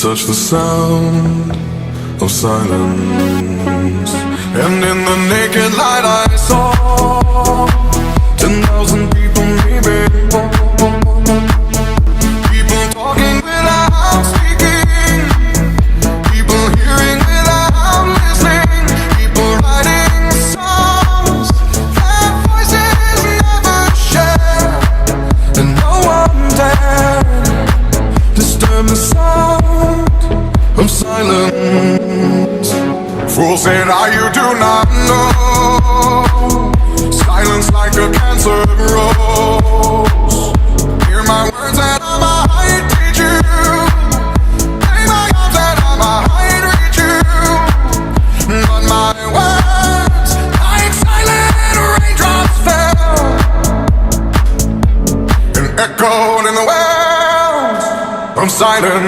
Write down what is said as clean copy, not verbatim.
touch the sound of silence, and in the naked light I saw 10,000 people maybe, people talking without speaking, people hearing without listening, people writing songs that voices never share, and no one dared disturb the sound of silence. Fool said, you do not know. Silence like a cancer grows. Hear my words and I might teach you. Play my arms and I might reach you. But my words, like silent raindrops fell and echoed in the wells of silence.